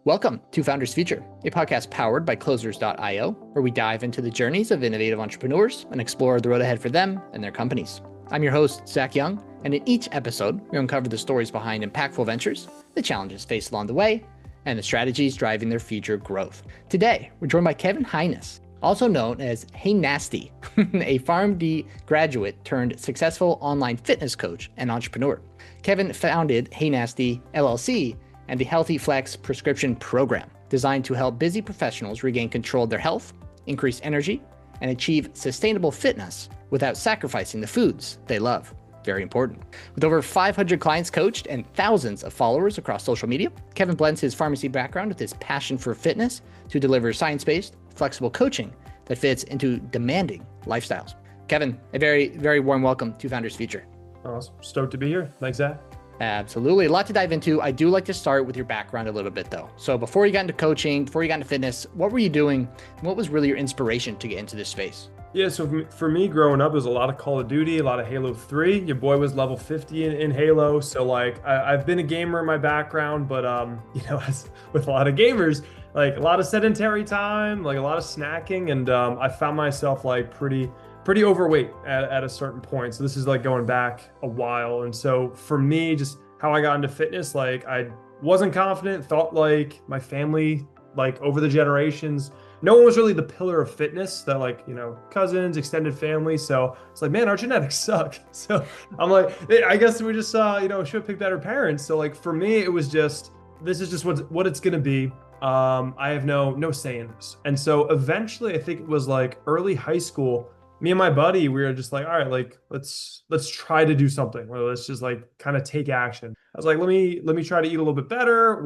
Welcome to Founders Future, a podcast powered by Closers.io, where we dive into the journeys of innovative entrepreneurs and explore the road ahead for them and their companies. I'm your host, Zach Young, and in each episode, we uncover the stories behind impactful ventures, the challenges faced along the way, and the strategies driving their future growth. Today, we're joined by Kevin Hejnas, also known as Hejnas, a PharmD graduate turned successful online fitness coach and entrepreneur. Kevin founded Hejnas LLC and the Healthy Flex prescription program, designed to help busy professionals regain control of their health, increase energy, and achieve sustainable fitness without sacrificing the foods they love. Very important. With over 500 clients coached and thousands of followers across social media, Kevin blends his pharmacy background with his passion for fitness to deliver science-based, flexible coaching that fits into demanding lifestyles. Kevin, a very, very warm welcome to Founders Future. Awesome. Stoked to be here. Thanks, Zach. Absolutely. A lot to dive into. I do like to start with your background a little bit, though. So before you got into coaching, before you got into fitness, what were you doing? What was really your inspiration to get into this space? Yeah, so for me growing up, there was a lot of Call of Duty, a lot of Halo 3. Your boy was level 50 in Halo. So I've been a gamer in my background, but as with a lot of gamers, like a lot of sedentary time, like a lot of snacking. And I found myself like pretty overweight at a certain point. So this is like going back a while. And so for me, just how I got into fitness, like I wasn't confident, thought like my family, like over the generations, no one was really the pillar of fitness that cousins, extended family. So it's like, man, our genetics suck. So I'm like, I guess we just, should pick better parents. So like for me, it was just, this is just what it's going to be. I have no say in this. And so eventually I think it was like early high school, me and my buddy, we were just like, all right, like let's try to do something. Or let's just like kind of take action. I was like, let me try to eat a little bit better.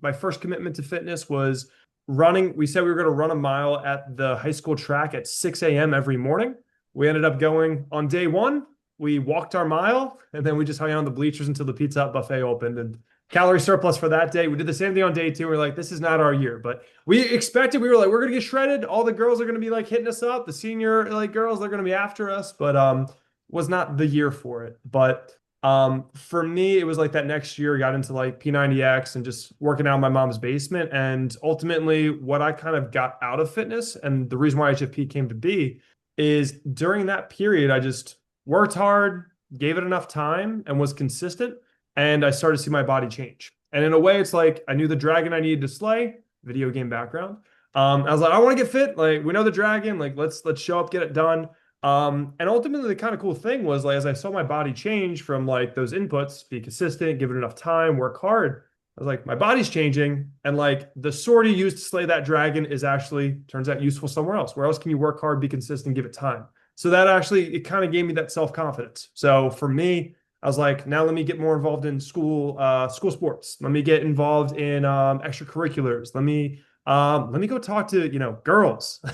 My first commitment to fitness was running. We said we were going to run a mile at the high school track at 6 a.m. every morning. We ended up going on day one. We walked our mile and then we just hung out on the bleachers until the Pizza Hut buffet opened, and calorie surplus for that day. We did the same thing on day two. We're like, this is not our year, but we expected, we were like, we're going to get shredded. All the girls are going to be like hitting us up. The senior girls, they're going to be after us, but was not the year for it. But for me, it was like that next year, I got into like P90X and just working out in my mom's basement. And ultimately what I kind of got out of fitness, and the reason why HFP came to be, is during that period, I just worked hard, gave it enough time, and was consistent. And I started to see my body change. And in a way, it's like I knew the dragon I needed to slay, video game background. I was like, I want to get fit. Like, we know the dragon, like let's show up, get it done. And ultimately the kind of cool thing was, like, as I saw my body change from like those inputs, be consistent, give it enough time, work hard, I was like, my body's changing. And like the sword you used to slay that dragon is actually, turns out, useful somewhere else. Where else can you work hard, be consistent, give it time? So that actually, it kind of gave me that self-confidence. So for me, I was like, now let me get more involved in school sports. Let me get involved in extracurriculars. Let me go talk to, girls.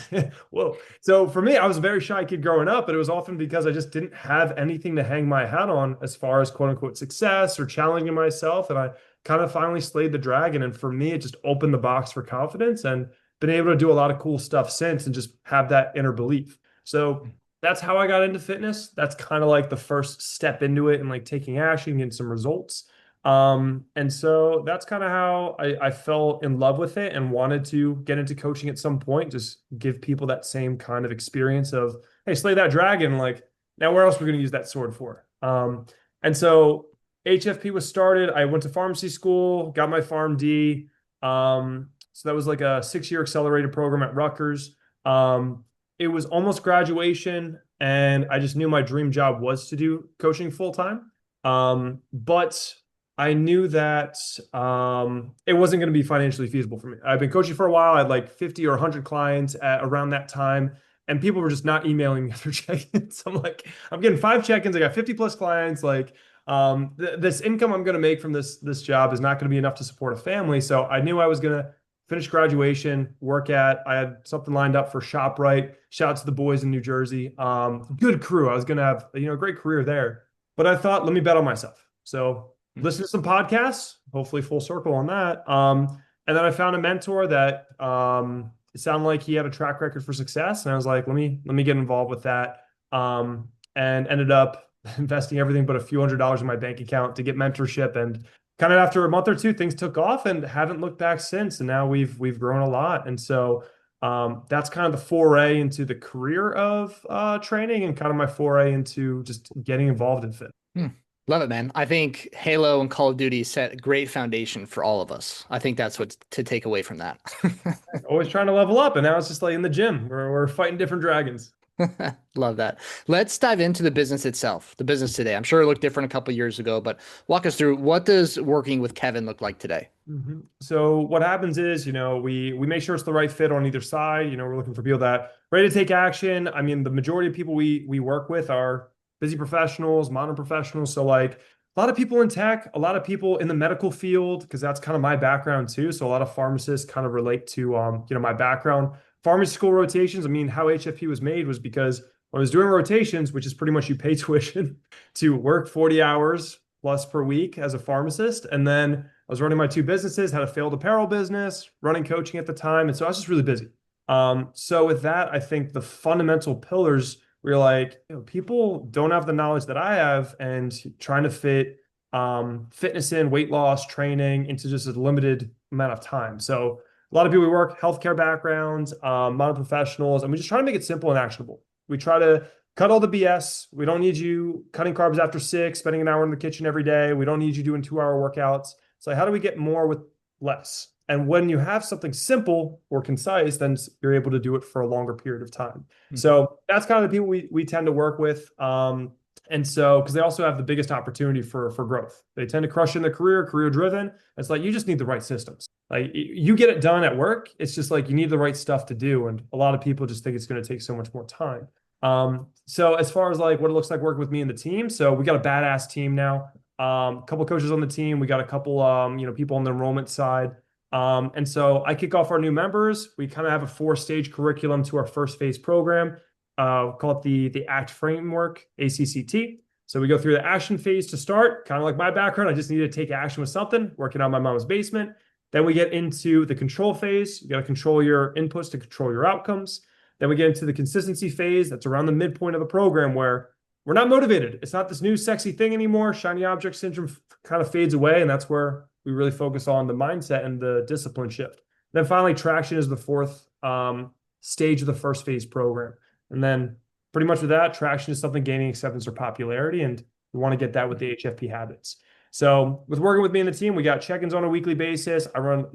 Whoa. So for me, I was a very shy kid growing up, but it was often because I just didn't have anything to hang my hat on as far as quote unquote success or challenging myself. And I kind of finally slayed the dragon. And for me, it just opened the box for confidence, and been able to do a lot of cool stuff since and just have that inner belief. So that's how I got into fitness. That's kind of like the first step into it and like taking action and some results. And so that's kind of how I fell in love with it and wanted to get into coaching at some point, just give people that same kind of experience of, hey, slay that dragon. Like, now where else are we going to use that sword for? And so HFP was started. I went to pharmacy school, got my PharmD. So that was like a 6-year accelerated program at Rutgers. It was almost graduation, and I just knew my dream job was to do coaching full time. But I knew that it wasn't going to be financially feasible for me. I've been coaching for a while. I had like 50 or 100 clients around that time, and people were just not emailing me their check-ins. I'm like, I'm getting 5 check-ins. I got 50 plus clients. Like, this income I'm going to make from this job is not going to be enough to support a family. So I knew I was going to finish graduation, I had something lined up for ShopRite. Shout out to the boys in New Jersey. Good crew. I was going to have, a great career there. But I thought, let me bet on myself. So listen to some podcasts, hopefully full circle on that. And then I found a mentor that it sounded like he had a track record for success. And I was like, let me get involved with that. And ended up investing everything but a few $100s in my bank account to get mentorship. And kind of after a month or two, things took off and haven't looked back since. And now we've grown a lot. And so that's kind of the foray into the career of training and kind of my foray into just getting involved in fit. Hmm. Love it, man. I think Halo and Call of Duty set a great foundation for all of us. I think that's what to take away from that. Always trying to level up, and now it's just like in the gym. We're fighting different dragons. Love that. Let's dive into the business itself, the business today. I'm sure it looked different a couple years ago, but walk us through what does working with Kevin look like today? So what happens is, we make sure it's the right fit on either side. We're looking for people that ready to take action. I mean, the majority of people we work with are busy professionals, modern professionals. So like a lot of people in tech, a lot of people in the medical field, because that's kind of my background too. So a lot of pharmacists kind of relate to my background. Pharmacy school rotations. I mean, how HFP was made was because when I was doing rotations, which is pretty much you pay tuition to work 40 hours plus per week as a pharmacist. And then I was running my two businesses, had a failed apparel business, running coaching at the time. And so I was just really busy. So with that, I think the fundamental pillars, we're like, people don't have the knowledge that I have, and trying to fit fitness in, weight loss, training into just a limited amount of time. So a lot of people we work, healthcare backgrounds, modern professionals, and we just try to make it simple and actionable. We try to cut all the BS. We don't need you cutting carbs after 6, spending an hour in the kitchen every day. We don't need you doing 2-hour workouts. So how do we get more with less? And when you have something simple or concise, then you're able to do it for a longer period of time. Mm-hmm. So that's kind of the people we tend to work with. And so, because they also have the biggest opportunity for growth. They tend to crush in their career driven. It's like, you just need the right systems. Like you get it done at work. It's just like, you need the right stuff to do. And a lot of people just think it's going to take so much more time. So as far as like what it looks like working with me and the team. So we got a badass team now. A couple of coaches on the team. We got a couple, people on the enrollment side. And so I kick off our new members. We kind of have a 4-stage curriculum to our first phase program. Call it the ACT framework, ACCT. So we go through the action phase to start, kind of like my background. I just needed to take action with something, working on my mom's basement. Then we get into the control phase. You got to control your inputs to control your outcomes. Then we get into the consistency phase. That's around the midpoint of the program where we're not motivated. It's not this new sexy thing anymore. Shiny object syndrome kind of fades away. And that's where we really focus on the mindset and the discipline shift. Then finally, traction is the 4th stage of the first phase program. And then pretty much with that, traction is something gaining acceptance or popularity. And we want to get that with the HFP habits. So with working with me and the team, we got check-ins on a weekly basis. I run,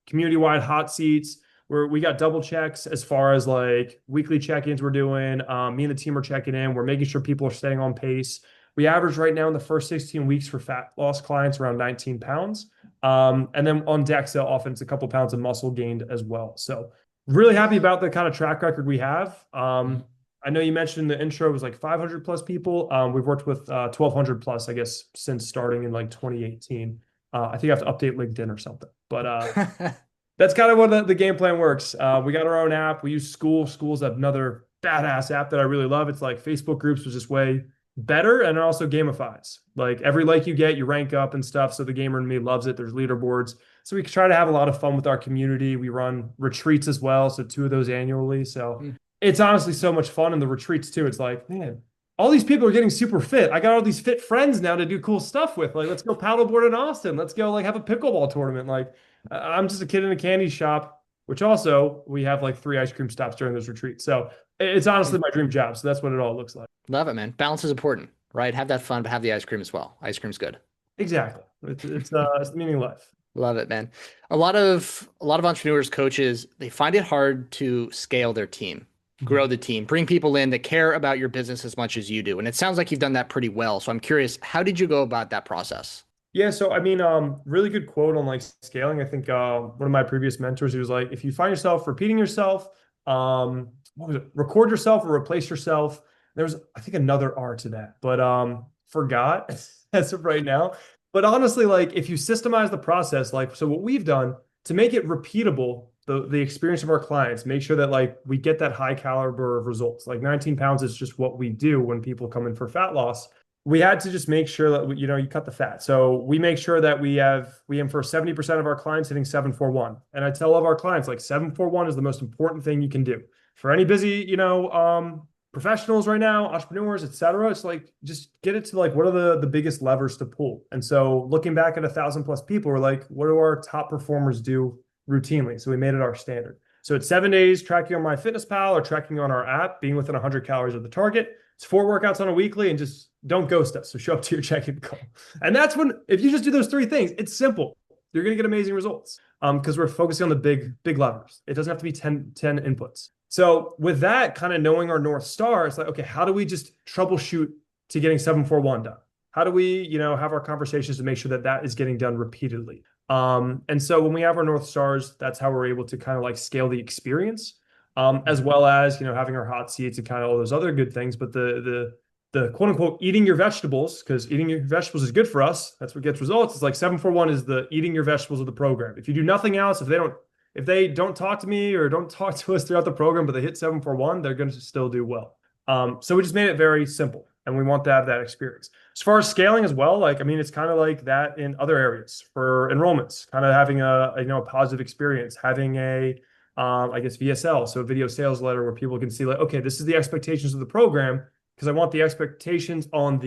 community-wide hot seats where we got double checks as far as like weekly check-ins we're doing. Me and the team are checking in. We're making sure people are staying on pace. We average right now in the first 16 weeks for fat loss clients around 19 pounds. And then on DEXA, often it's a couple pounds of muscle gained as well. So really happy about the kind of track record we have. I know you mentioned in the intro it was like 500 plus people. We've worked with 1,200 plus, I guess, since starting in like 2018. I think I have to update LinkedIn or something. But that's kind of what the game plan works. We got our own app. We use School. School's another badass app that I really love. It's like Facebook groups was just way better, and it also gamifies. Like every like you get, you rank up and stuff. So the gamer in me loves it. There's leaderboards. So we try to have a lot of fun with our community. We run retreats as well. So 2 of those annually. So it's honestly so much fun. And the retreats too. It's like, man, all these people are getting super fit. I got all these fit friends now to do cool stuff with. Like, let's go paddleboard in Austin. Let's go like have a pickleball tournament. Like I'm just a kid in a candy shop, which also we have like 3 ice cream stops during those retreats. So it's honestly my dream job. So that's what it all looks like. Love it, man. Balance is important, right? Have that fun, but have the ice cream as well. Ice cream's good. Exactly. It's the meaning of life. Love it, man. A lot of entrepreneurs, coaches, they find it hard to scale their team, grow the team, bring people in that care about your business as much as you do. And it sounds like you've done that pretty well. So I'm curious, how did you go about that process? Yeah, so I mean, really good quote on like scaling. I think one of my previous mentors, he was like, if you find yourself repeating yourself, what was it? Record yourself or replace yourself. There was, I think, another R to that, but forgot as of right now. But honestly, like if you systemize the process, like so what we've done to make it repeatable, the experience of our clients, make sure that like we get that high caliber of results. Like 19 pounds is just what we do when people come in for fat loss. We had to just make sure that, you cut the fat. So we make sure that we aim for 70% of our clients hitting 741. And I tell all of our clients, like 741 is the most important thing you can do. For any busy, professionals right now, entrepreneurs, etc. It's like just get it to like what are the biggest levers to pull. And so looking back at 1,000+ people, we're like, what do our top performers do routinely? So we made it our standard. So it's 7 days tracking on MyFitnessPal or tracking on our app, being within 100 calories of the target. It's 4 workouts on a weekly, and just don't ghost us. So show up to your check-in call. And that's when, if you just do those 3 things, it's simple. You're going to get amazing results because we're focusing on the big levers. It doesn't have to be 10 inputs. So with that, kind of knowing our North Star, it's like, okay, how do we just troubleshoot to getting 741 done? How do we, have our conversations to make sure that that is getting done repeatedly? And so when we have our North Stars, that's how we're able to kind of like scale the experience, as well as, having our hot seats and kind of all those other good things. But the quote unquote eating your vegetables, because eating your vegetables is good for us. That's what gets results. It's like 741 is the eating your vegetables of the program. If you do nothing else, if they don't talk to me or don't talk to us throughout the program, but they hit 741, they're going to still do well. So we just made it very simple, and we want to have that experience. As far as scaling as well, it's kind of like that in other areas for enrollments, kind of having a positive experience, having I guess VSL, so a video sales letter where people can see like, okay, this is the expectations of the program, because I want the expectations on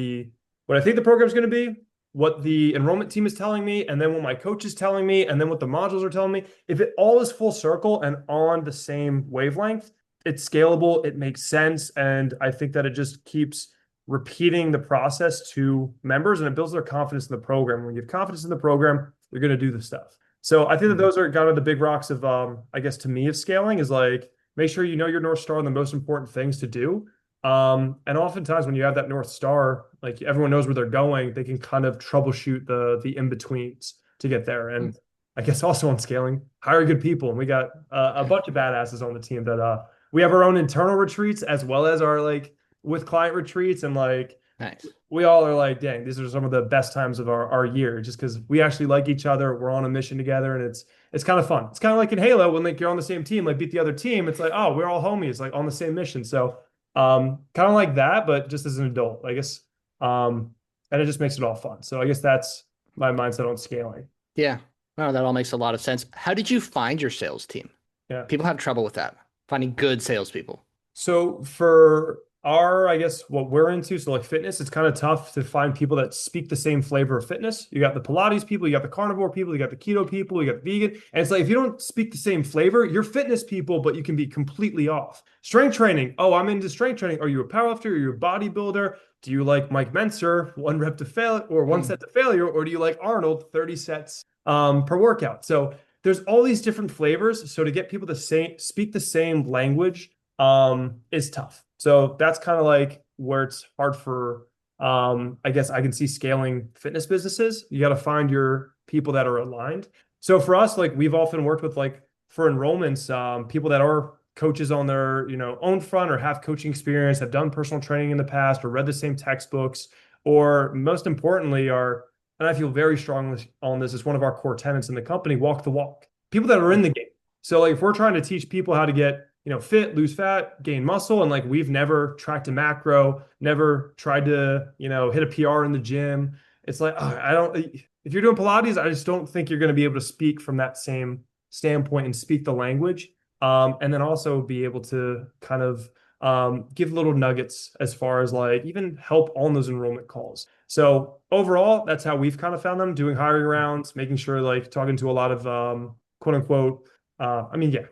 what I think the program is going to be, what the enrollment team is telling me, and then what my coach is telling me, and then what the modules are telling me. If it all is full circle and on the same wavelength, it's scalable, it makes sense, and I think that it just keeps repeating the process to members, and it builds their confidence in the program. When you have confidence in the program, you're going to do the stuff. So I think that those are kind of the big rocks of, I guess, to me, of scaling is like, make sure you know your North Star and the most important things to do. And oftentimes when you have that North Star, like everyone knows where they're going, they can kind of troubleshoot the in-betweens to get there. And I guess also on scaling, hire good people. And we got a bunch of badasses on the team that we have our own internal retreats as well as our with client retreats. And nice. We all are like, dang, these are some of the best times of our year, just because we actually like each other. We're on a mission together, and it's kind of fun. It's kind of like in Halo when you're on the same team, beat the other team. It's like, oh, we're all homies, on the same mission. So kind of like that, but just as an adult, I guess. And it just makes it all fun. So I guess that's my mindset on scaling. Yeah. Wow, that all makes a lot of sense. How did you find your sales team? Yeah. People have trouble with that, finding good salespeople. So for I guess what we're into, so fitness, it's kind of tough to find people that speak the same flavor of fitness. You got the Pilates people, you got the carnivore people, you got the keto people, you got the vegan. And it's like, if you don't speak the same flavor, you're fitness people, but you can be completely off. Strength training. Oh, I'm into strength training. Are you a powerlifter? Are you a bodybuilder? Do you like Mike Menser, 1 rep to fail or 1 set to failure? Or do you like Arnold, 30 sets per workout? So there's all these different flavors. So to get people to speak the same language is tough. So that's kind of where it's hard for, I guess I can see scaling fitness businesses. You got to find your people that are aligned. So for us, we've often worked with for enrollments, people that are coaches on their, own front or have coaching experience, have done personal training in the past or read the same textbooks, or most importantly and I feel very strongly on this, it's one of our core tenets in the company, walk the walk. People that are in the game. So if we're trying to teach people how to get fit, lose fat, gain muscle. And we've never tracked a macro, never tried to, hit a PR in the gym. It's if you're doing Pilates, I just don't think you're going to be able to speak from that same standpoint and speak the language. And then also be able to kind of give little nuggets as far as even help on those enrollment calls. So overall, that's how we've kind of found them, doing hiring rounds, making sure talking to a lot of quote unquote,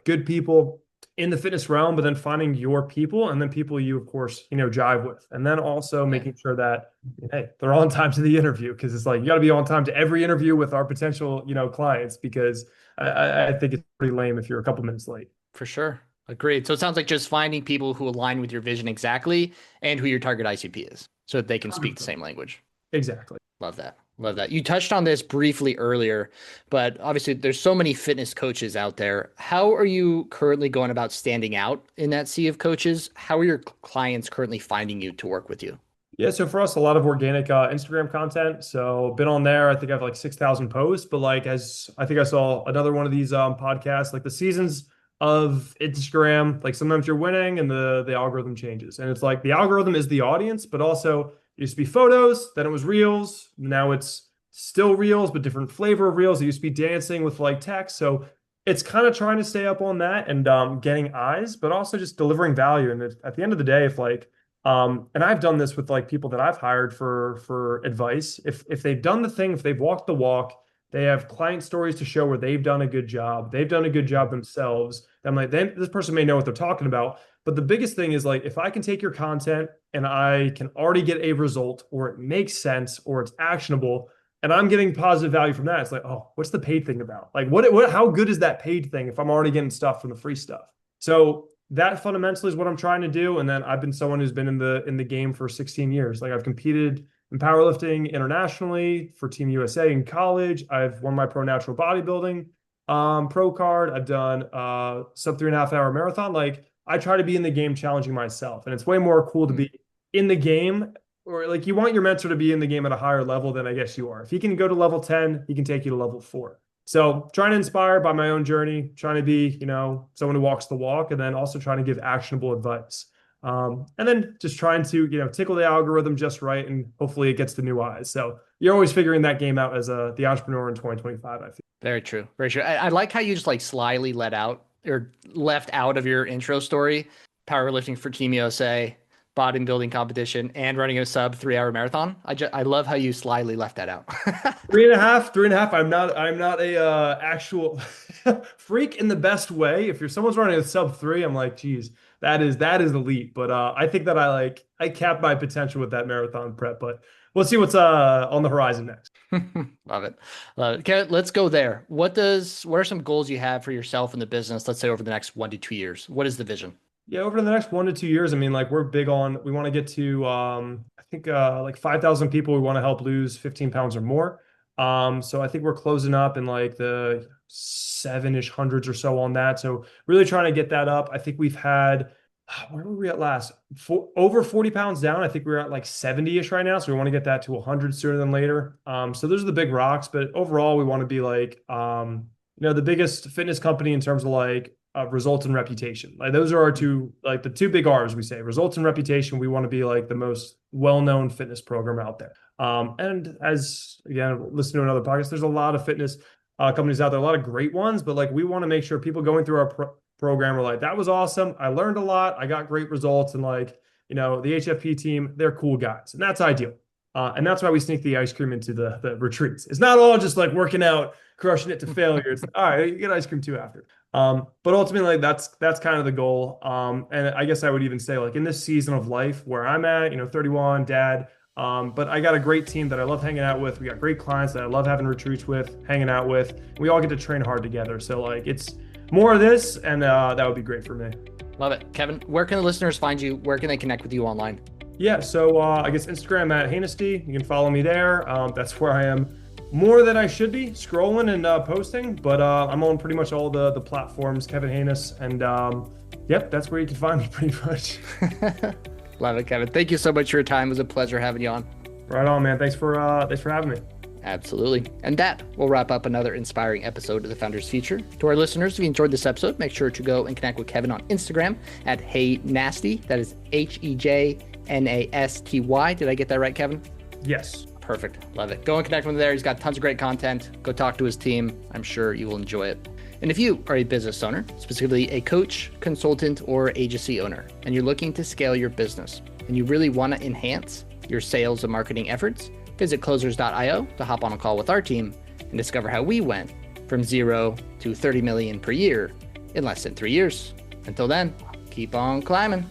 good people in the fitness realm, but then finding your people and then people you, of course, jive with. And then also making sure that, hey, they're on time to the interview, because it's you got to be on time to every interview with our potential, clients, because I think it's pretty lame if you're a couple minutes late. For sure. Agreed. So it sounds like just finding people who align with your vision exactly and who your target ICP is so that they can speak the same language. Exactly. Love that. Love that. You touched on this briefly earlier, but obviously there's so many fitness coaches out there. How are you currently going about standing out in that sea of coaches? How are your clients currently finding you to work with you? Yeah, so for us, a lot of organic Instagram content. So been on there. I think I have 6,000 posts, but as I think I saw another one of these podcasts, the seasons of Instagram, sometimes you're winning and the algorithm changes. And it's the algorithm is the audience, but also it used to be photos, then it was reels. Now it's still reels, but different flavor of reels. It used to be dancing with text. So it's kind of trying to stay up on that and getting eyes, but also just delivering value. And at the end of the day, if like and I've done this with like people that I've hired for advice. If they've done the thing, if they've walked the walk, they have client stories to show where they've done a good job. They've done a good job themselves. I'm like, then this person may know what they're talking about. But the biggest thing is like if I can take your content and I can already get a result, or it makes sense, or it's actionable, and I'm getting positive value from that, it's like, oh, what's the paid thing about? Like, how good is that paid thing if I'm already getting stuff from the free stuff? So that fundamentally is what I'm trying to do. And then I've been someone who's been in the game for 16 years. Like I've competed in powerlifting internationally for Team USA in college. I've won my pro natural bodybuilding pro card. I've done sub 3.5 hour marathon. Like I try to be in the game challenging myself. And it's way more cool to be in the game, or like you want your mentor to be in the game at a higher level than I guess you are. If he can go to level 10, he can take you to level 4. So trying to inspire by my own journey, trying to be, someone who walks the walk, and then also trying to give actionable advice. And then just trying to, tickle the algorithm just right, and hopefully it gets the new eyes. So you're always figuring that game out as the entrepreneur in 2025, I feel. Very true. Very true. I like how you just like slyly left out of your intro story, powerlifting for Team USA, bodybuilding competition, and running a sub 3 hour marathon. I love how you slyly left that out. 3.5. I'm not a actual freak in the best way. If someone's running a sub 3, I'm like, geez, that is elite. But I think that I capped my potential with that marathon prep. But we'll see what's on the horizon next. Love it. Okay, let's go there. What are some goals you have for yourself in the business? Let's say over the next 1 to 2 years. What is the vision? Yeah, over the next 1 to 2 years, I mean, like we want to get to, I think like 5,000 people we want to help lose 15 pounds or more. So I think we're closing up in like the 7-ish hundreds or so on that. So really trying to get that up. I think we've had, where were we at last? Over 40 pounds down. I think we're at like 70-ish right now. So we want to get that to 100 sooner than later. So those are the big rocks, but overall we want to be like, the biggest fitness company in terms of like, results and reputation. Like those are our the two big R's we say. Results and reputation. We want to be like the most well-known fitness program out there. And as again, listen to another podcast, there's a lot of fitness companies out there, a lot of great ones, but like we want to make sure people going through our program are like, that was awesome. I learned a lot. I got great results. And like, the HFP team, they're cool guys. And that's ideal. And that's why we sneak the ice cream into the retreats. It's not all just like working out, crushing it to failure. It's all right, you get ice cream too after. But ultimately, that's kind of the goal. And I guess I would even say, like in this season of life where I'm at, 31, dad. But I got a great team that I love hanging out with. We got great clients that I love having retreats with, hanging out with. We all get to train hard together. So like it's more of this, and that would be great for me. Love it. Kevin, where can the listeners find you? Where can they connect with you online? Yeah, so I guess Instagram at Hejnas. You can follow me there. That's where I am more than I should be scrolling and posting, but I'm on pretty much all the platforms, Kevin Hejnas, and yep, that's where you can find me pretty much. Love it, Kevin. Thank you so much for your time. It was a pleasure having you on. Right on, man. Thanks for having me. Absolutely. And that will wrap up another inspiring episode of the Founders Feature. To our listeners, if you enjoyed this episode, make sure to go and connect with Kevin on Instagram at Heynasty. That is HEJNASTY. Did I get that right, Kevin? Yes. Perfect. Love it. Go and connect with him there. He's got tons of great content. Go talk to his team. I'm sure you will enjoy it. And if you are a business owner, specifically a coach, consultant, or agency owner, and you're looking to scale your business, and you really want to enhance your sales and marketing efforts, visit closers.io to hop on a call with our team and discover how we went from 0 to 30 million per year in less than 3 years. Until then, keep on climbing.